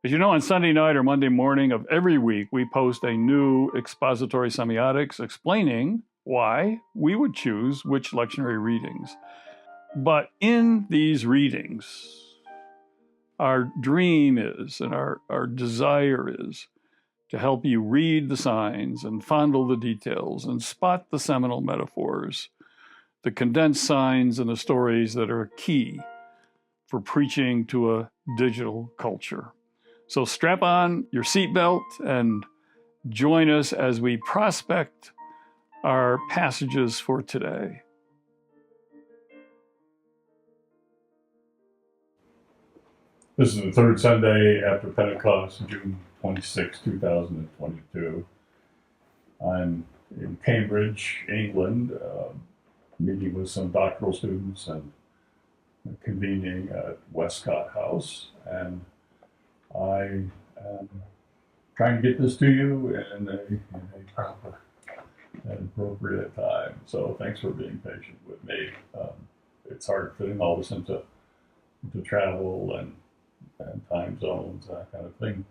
As you know, on Sunday night or Monday morning of every week, we post a new expository semiotics explaining why we would choose which lectionary readings. But in these readings, our dream is and our desire is to help you read the signs and fondle the details and spot the seminal metaphors, the condensed signs and the stories that are key for preaching to a digital culture. So strap on your seatbelt and join us as we prospect our passages for today. This is the third Sunday after Pentecost, June 26, 2022. I'm in Cambridge, England, meeting with some doctoral students and convening at Westcott House. And I am trying to get this to you in a proper and appropriate time. So thanks for being patient with me. It's hard fitting all this into travel and time zones, that kind of thing.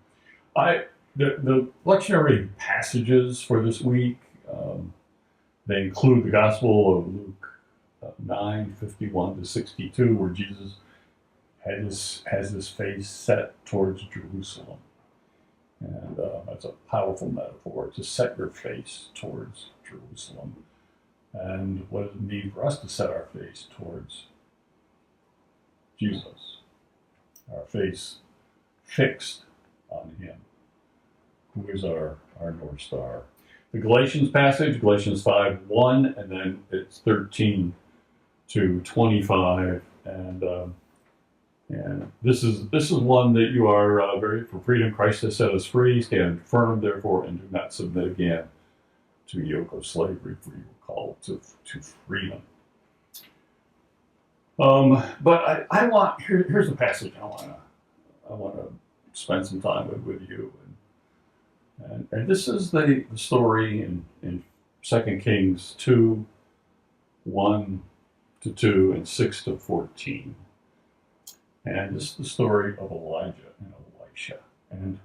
The lectionary passages for this week, they include the Gospel of Luke 9:51 to 62, where Jesus has his face set towards Jerusalem. And that's a powerful metaphor, to set your face towards Jerusalem. And what does it mean for us to set our face towards Jesus? Our face fixed on him, who is our North Star. The Galatians passage, Galatians 5:1, and then it's 13 to 25, and this is one that you are very, for freedom Christ has set us free. Stand firm, therefore, and do not submit again to a yoke of slavery, for you were called to freedom. But I want, here's a passage I want to spend some time with you, and this is the story in 2 Kings 2, 1 to 2 and 6 to 14. And this is the story of Elijah and Elisha, and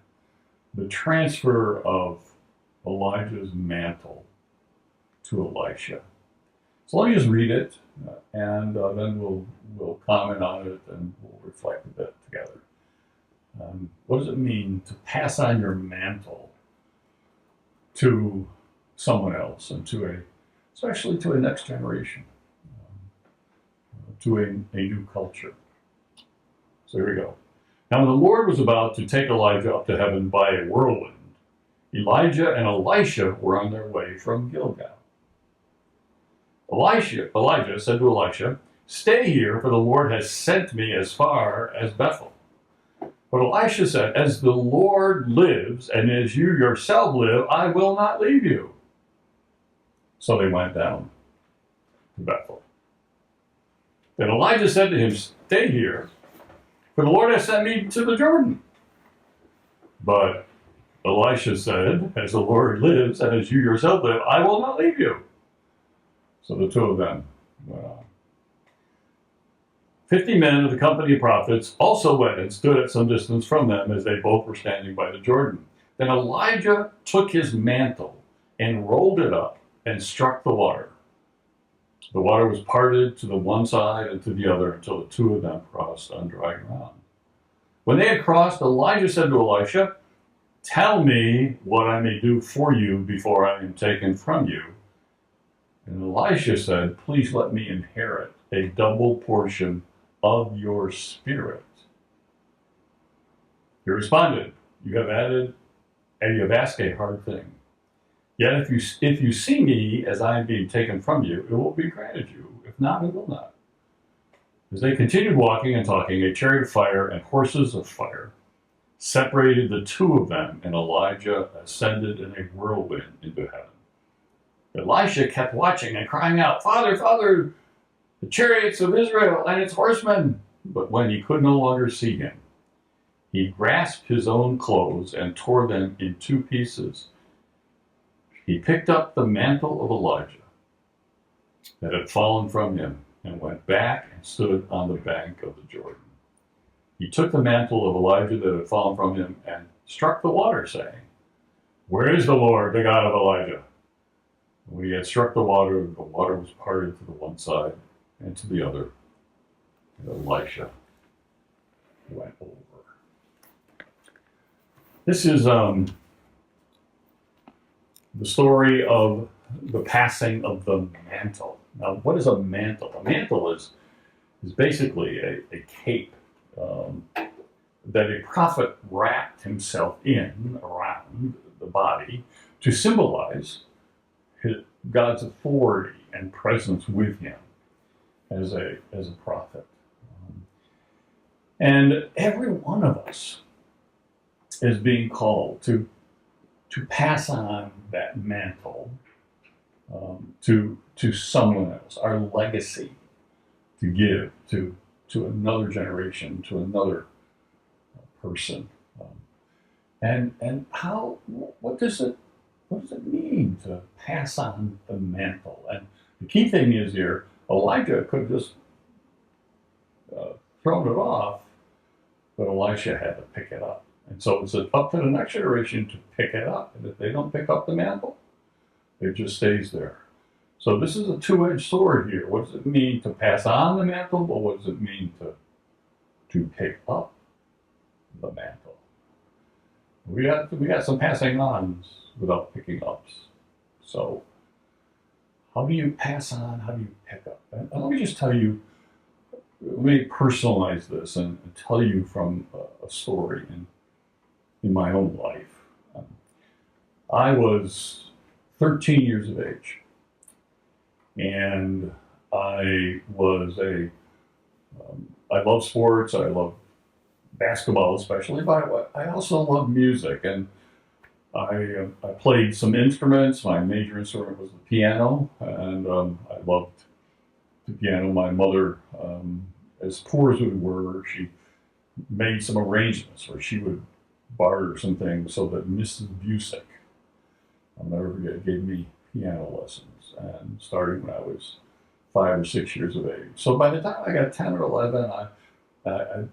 the transfer of Elijah's mantle to Elisha. So let me just read it, and then we'll comment on it, and we'll reflect a bit together. What does it mean to pass on your mantle to someone else, and especially to a next generation, to a new culture? So here we go. Now, when the Lord was about to take Elijah up to heaven by a whirlwind, Elijah and Elisha were on their way from Gilgal. Elijah said to Elisha, "Stay here, for the Lord has sent me as far as Bethel." But Elisha said, "As the Lord lives, and as you yourself live, I will not leave you." So they went down to Bethel. Then Elijah said to him, "Stay here, for the Lord has sent me to the Jordan." But Elisha said, "As the Lord lives, and as you yourself live, I will not leave you." So the two of them went on. 50 men of the company of prophets also went and stood at some distance from them, as they both were standing by the Jordan. Then Elijah took his mantle and rolled it up and struck the water. The water was parted to the one side and to the other until the two of them crossed on dry ground. When they had crossed, Elijah said to Elisha, "Tell me what I may do for you before I am taken from you." And Elisha said, "Please let me inherit a double portion of your spirit." He responded, "You have asked a hard thing. Yet if you see me as I am being taken from you, it will be granted you. If not, it will not." As they continued walking and talking, a chariot of fire and horses of fire separated the two of them, and Elijah ascended in a whirlwind into heaven. Elisha kept watching and crying out, "Father, Father, the chariots of Israel and its horsemen!" But when he could no longer see him, he grasped his own clothes and tore them in two pieces. He picked up the mantle of Elijah that had fallen from him and went back and stood on the bank of the Jordan. He took the mantle of Elijah that had fallen from him and struck the water, saying, "Where is the Lord, the God of Elijah?" When he had struck the water was parted to the one side and to the other, and Elisha went over. This is the story of the passing of the mantle. Now, what is a mantle? A mantle is basically a cape that a prophet wrapped himself in around the body to symbolize God's authority and presence with him as a prophet. And every one of us is being called to pass on that mantle to someone else, our legacy to give to another generation, to another person. And how, what does it mean to pass on the mantle? And the key thing is here, Elijah could have just thrown it off, but Elisha had to pick it up. And so it's up to the next generation to pick it up. And if they don't pick up the mantle, it just stays there. So this is a two-edged sword here. What does it mean to pass on the mantle? But what does it mean to pick up the mantle? We got some passing ons without picking ups. So how do you pass on? How do you pick up? And let me just tell you, let me personalize this and tell you from a story in my own life. I was 13 years of age, and I love sports. I love basketball especially, but I also love music, and I played some instruments. My major instrument was the piano, and I loved the piano. My mother, as poor as we were, she made some arrangements where she would barter some things so that Mrs. Busick, I'll never forget, gave me piano lessons, and starting when I was 5 or 6 years of age. So by the time I got 10 or 11, I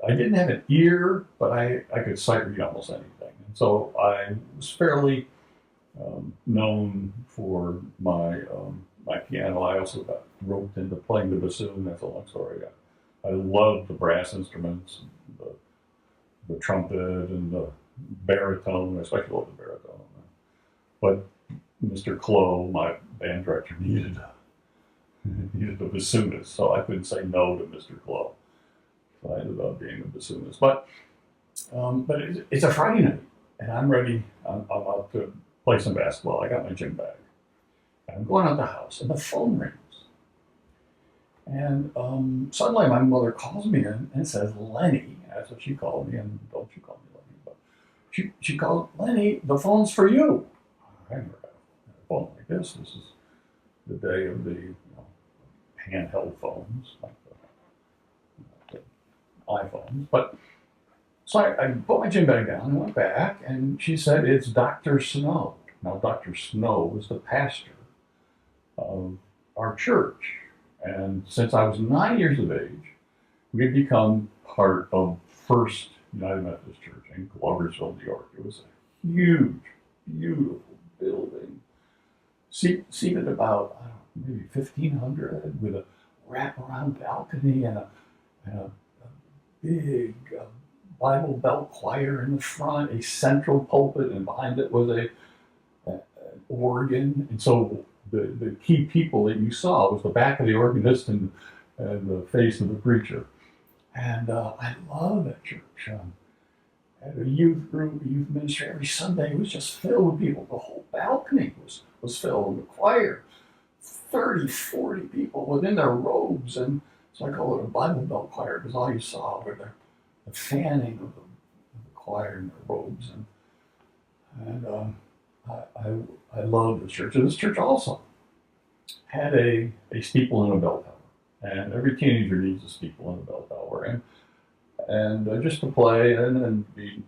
didn't have an ear, but I could sight read almost anything. And so I was fairly known for my piano. I also got roped into playing the bassoon. That's a long story. I loved the brass instruments, the trumpet and the baritone. I especially loved the baritone. But Mr. Clow, my band director, needed a bassoonist, so I couldn't say no to Mr. Clow. So I ended up being a bassoonist. But it's a Friday night, and I'm ready. I'm out to play some basketball. I got my gym bag. I'm going out the house, and the phone rings. And suddenly my mother calls me in and says, "Lenny," that's what she called me, and don't you call me Lenny, but she called, "Lenny, the phone's for you." I never had a phone like this. This is the day of the handheld phones, like the iPhones. But so I put my gym bag down and went back, and she said, "It's Dr. Snow." Now, Dr. Snow was the pastor of our church. And since I was 9 years of age, we had become part of First United Methodist Church in Gloversville, New York. It was a huge, beautiful building, seated about, I don't know, maybe 1,500, with a wraparound balcony and a big Bible bell choir in the front, a central pulpit, and behind it was an organ. And so the key people that you saw was the back of the organist and the face of the preacher. And I love that church. At a youth group, a youth ministry, every Sunday it was just filled with people. The whole balcony was filled with the choir. 30, 40 people within their robes. And so I call it a Bible bell choir because all you saw were the fanning of the choir in their robes. And I love this church. And this church also had a steeple and a bell tower. And every teenager needs a steeple and a bell tower. And just to play and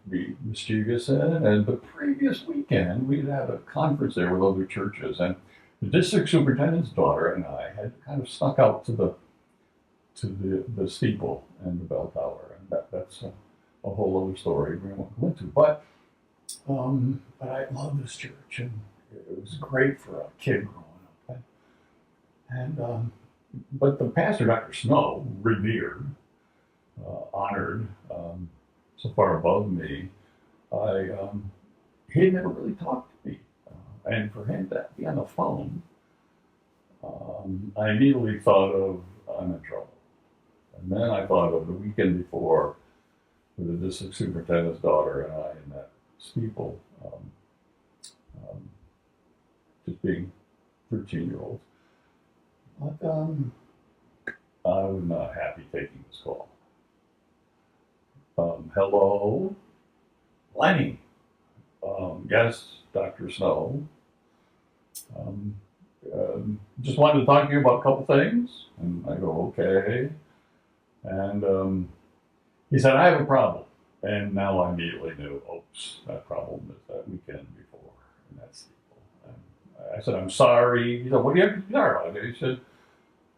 be mischievous in. And the previous weekend, we'd had a conference there with other churches. And the district superintendent's daughter and I had kind of snuck out to the steeple and the bell tower. That's a whole other story we won't go into. But I love this church, and it was great for a kid growing up. But the pastor, Dr. Snow, revered, honored, so far above me, he had never really talked to me. And for him to be on the phone, I immediately thought of, I'm in trouble. And then I thought of the weekend before with the district superintendent's daughter and I in that steeple, just being 13-year-olds. But I was not happy taking this call. Hello, Lenny. Yes, Dr. Snow. Just wanted to talk to you about a couple things. And I go, okay. And he said, I have a problem. And now I immediately knew, oops, that problem is that weekend before. And that's I said, I'm sorry. He said, what do you have to be sorry about? He said,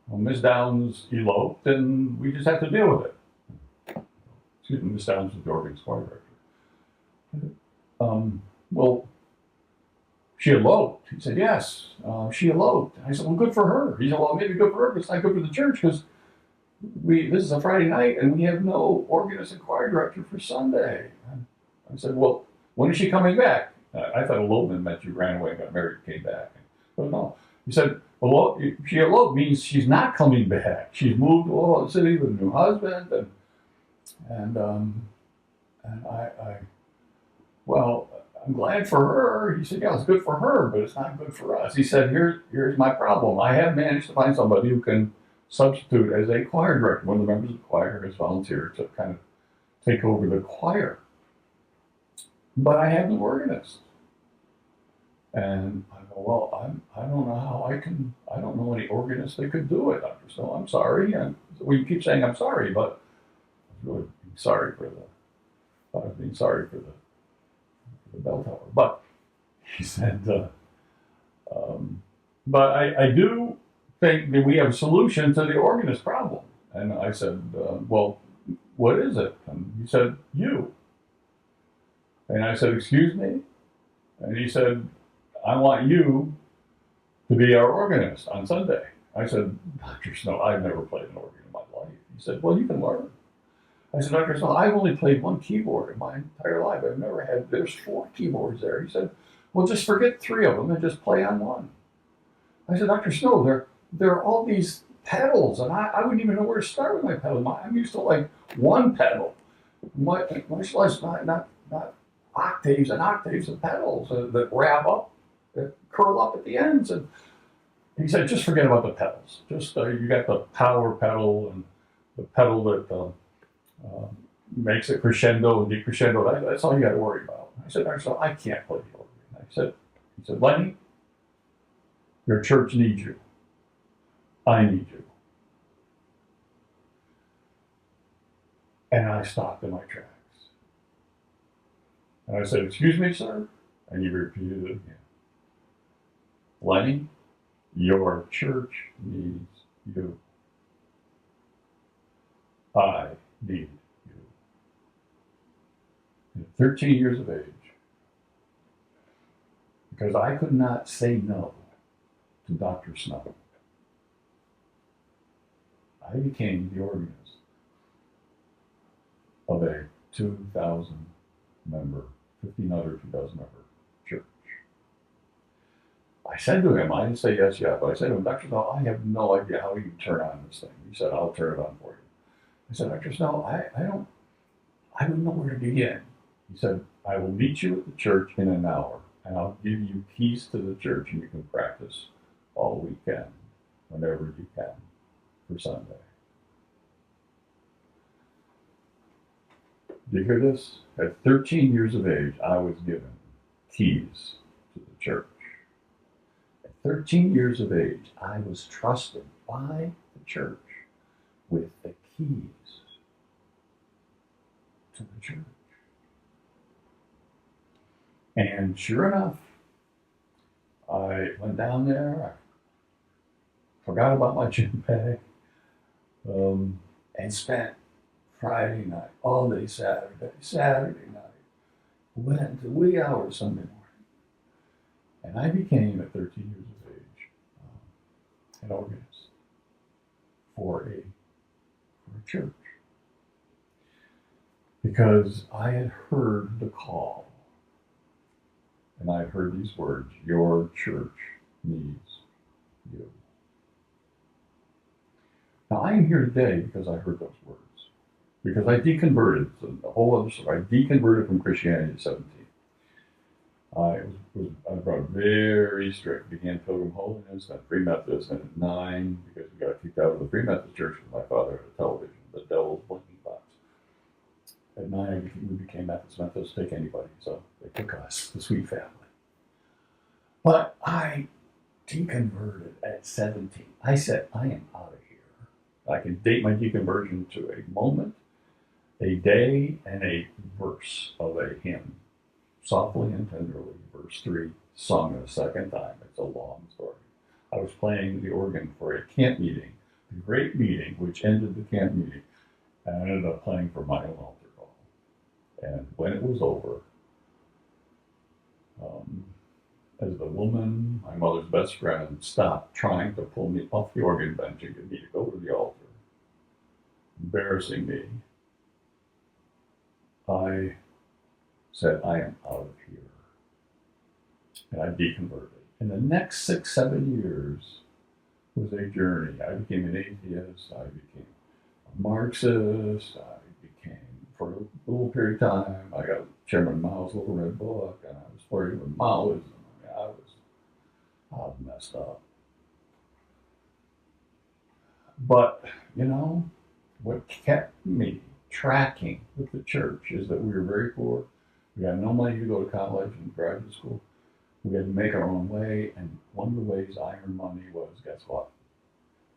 well, Miss Downs eloped and we just have to deal with it. Excuse me, Miss Downs was the organist choir director. Well, she eloped. He said, yes, she eloped. I said, well, good for her. He said, well, maybe good for her, but it's not good for the church because this is a Friday night and we have no organist and choir director for Sunday. I said, well, when is she coming back? I thought elopement meant you ran away and got married and came back. But no. He said, well, she eloped means she's not coming back. She's moved to Oklahoma City with a new husband. And well, I'm glad for her. He said, yeah, it's good for her, but it's not good for us. He said, here's my problem. I have managed to find somebody who can substitute as a choir director. One of the members of the choir has volunteered to kind of take over the choir. But I have no organist. And I go, well, I don't know how I don't know any organist that could do it, Dr. Snow. I'm sorry. Well, you keep saying I'm sorry, but I was really sorry for I was being sorry for the bell tower. But he said, but I do think that we have a solution to the organist problem. And I said, well, what is it? And he said, you. And I said, excuse me? And he said, I want you to be our organist on Sunday. I said, Dr. Snow, I've never played an organ in my life. He said, well, you can learn. I said, Dr. Snow, I've only played one keyboard in my entire life. I've never had, there's 4 keyboards there. He said, well, just forget 3 of them and just play on one. I said, Dr. Snow, there are all these pedals, and I wouldn't even know where to start with my pedal. I'm used to like one pedal, much less not octaves and octaves of pedals that wrap up, that curl up at the ends. And he said, just forget about the pedals. Just you got the power pedal and the pedal that makes it crescendo and decrescendo. That's all you got to worry about. I said, Dr. Snow, I can't play the organ. He said, Lenny, your church needs you. I need you. And I stopped in my tracks. And I said, excuse me, sir? And he repeated it again. Lenny, your church needs you. I need you. At 13 years of age, because I could not say no to Dr. Snow, I became the organist of a 2,000 member, 1,500, 2,000 member church. I said to him, I didn't say yes yet, but I said to him, Dr. Snow, I have no idea how you turn on this thing. He said, I'll turn it on for you. I said, Dr. Snow, I don't know where to begin. He said, I will meet you at the church in an hour, and I'll give you keys to the church, and you can practice all weekend, whenever you can, for Sunday. Do you hear this? At 13 years of age, I was given keys to the church. At 13 years of age, I was trusted by the church with the keys to the church. And sure enough, I went down there, I forgot about my gym bag, and spent Friday night, all day Saturday night, went to wee hours Sunday morning. And I became, at 13 years of age, an organist for a church. Because I had heard the call, and I had heard these words, your church needs you. Now I'm here today because I heard those words. Because I deconverted, the whole other story. I deconverted from Christianity at 17. I was brought very strict. Began Pilgrim Holiness, then Free Methodist, and at 9, because we got kicked out of the Free Methodist church with my father had a television, the Devil's Blinking Box. At 9, we became Methodist, take anybody, so they took us, the sweet family. But I deconverted at 17. I said, I am out of here. I can date my deconversion to a moment, a day, and a verse of a hymn. Softly and tenderly, verse 3, sung a second time. It's a long story. I was playing the organ for a camp meeting, a great meeting, which ended the camp meeting, and I ended up playing for my own altar call. And when it was over, as the woman, my mother's best friend, stopped trying to pull me off the organ bench and get me to go to the altar, embarrassing me, I said, I am out of here. And I deconverted. And the next 6, 7 years was a journey. I became an atheist. I became a Marxist. I became, for a little period of time, I got Chairman Mao's Little Red Book, and I was flirting with Maoism. I was messed up. But, what kept me tracking with the church is that we were very poor. We had no money to go to college and graduate school. We had to make our own way, and one of the ways I earned money was, guess what?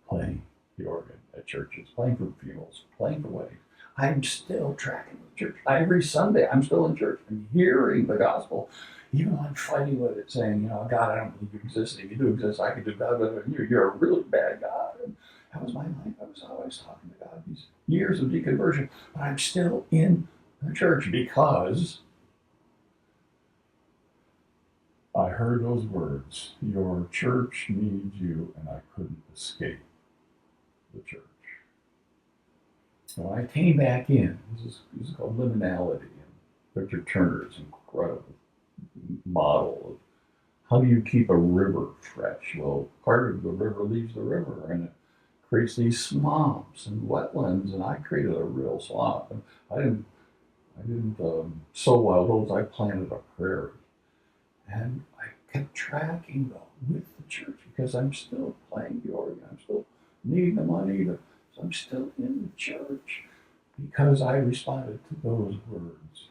Playing the organ at churches, playing for funerals, playing for weddings. I'm still tracking with church. Every Sunday, I'm still in church. I'm hearing the gospel, even though I'm fighting with it, saying, God, I don't believe you exist. If you do exist, I could do better than you. You're a really bad God. And that was my life. I was always talking to God these years of deconversion, but I'm still in the church because I heard those words, your church needs you, and I couldn't escape the church. So I came back in. This is called liminality. And Victor Turner's incredible model of how do you keep a river fresh? Well, part of the river leaves the river, and it creates these swamps and wetlands, and I created a real swamp. And I didn't sow wild oats. I planted a prairie. And I kept tracking with the church because I'm still playing the organ. I'm still needing the money. So I'm still in the church because I responded to those words.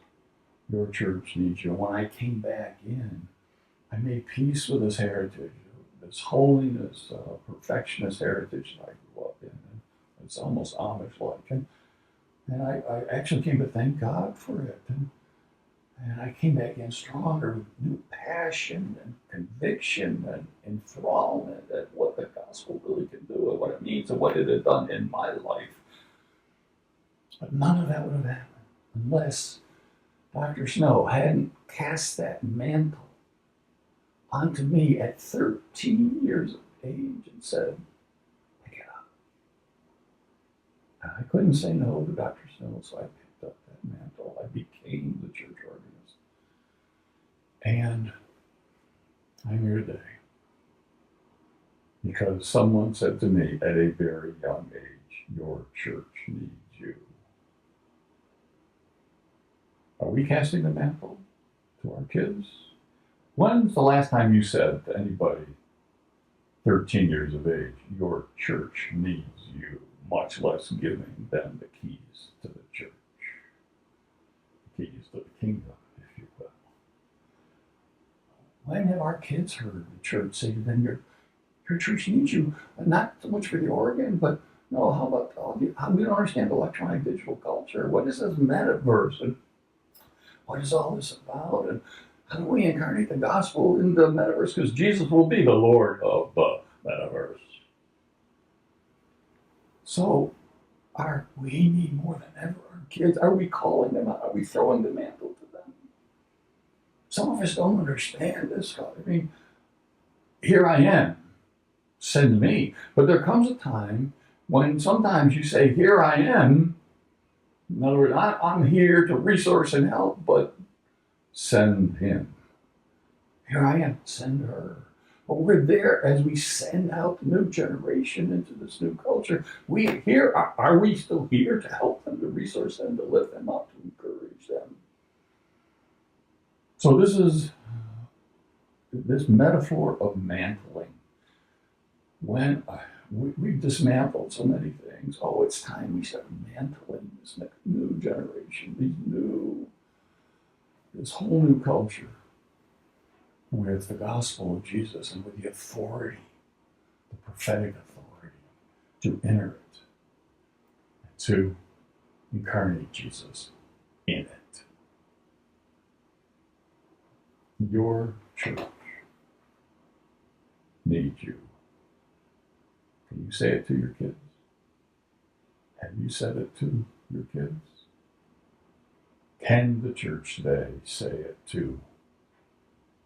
Your church needs you. When I came back in, I made peace with this heritage, this holiness, perfectionist heritage that I grew up in. And it's almost Amish-like. And I actually came to thank God for it. And I came back in stronger with new passion and conviction and enthrallment at what the gospel really can do and what it means and what it had done in my life. But none of that would have happened unless Dr. Snow hadn't cast that mantle onto me at 13 years of age and said, pick it up. And I couldn't say no to Dr. Snow, so I picked up that mantle. I became the church organist. And I'm here today because someone said to me at a very young age, your church needs you. Are we casting the mantle to our kids? When's the last time you said to anybody 13 years of age, your church needs you, much less giving them the keys to the church, the keys to the kingdom, if you will? When have our kids heard the church say to them, your church needs you, not so much for the organ, but no, how about how we don't understand electronic digital culture? What is this metaverse? And what is all this about? And how do we incarnate the gospel in the metaverse? Because Jesus will be the Lord of the metaverse. So We need more than ever our kids. Are we calling them out? Are we throwing the mantle to them? Some of us don't understand this, God. I mean, here I am, send me. But there comes a time when sometimes you say, here I am. In other words, I'm here to resource and help, but send him. Here I am, send her. But we're there as we send out the new generation into this new culture. Are we still here to help them, to resource them, to lift them up, to encourage them? So this is this metaphor of mantling. When we've dismantled so many things, it's time we start mantling this new generation, this whole new culture with the gospel of Jesus and with the authority, the prophetic authority to enter it, and to incarnate Jesus in it. Your church needs you. Can you say it to your kids? Have you said it to your kids? Can the church today say it to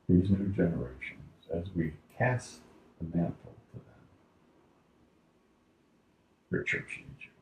these new generations as we cast the mantle to them? Your church needs you.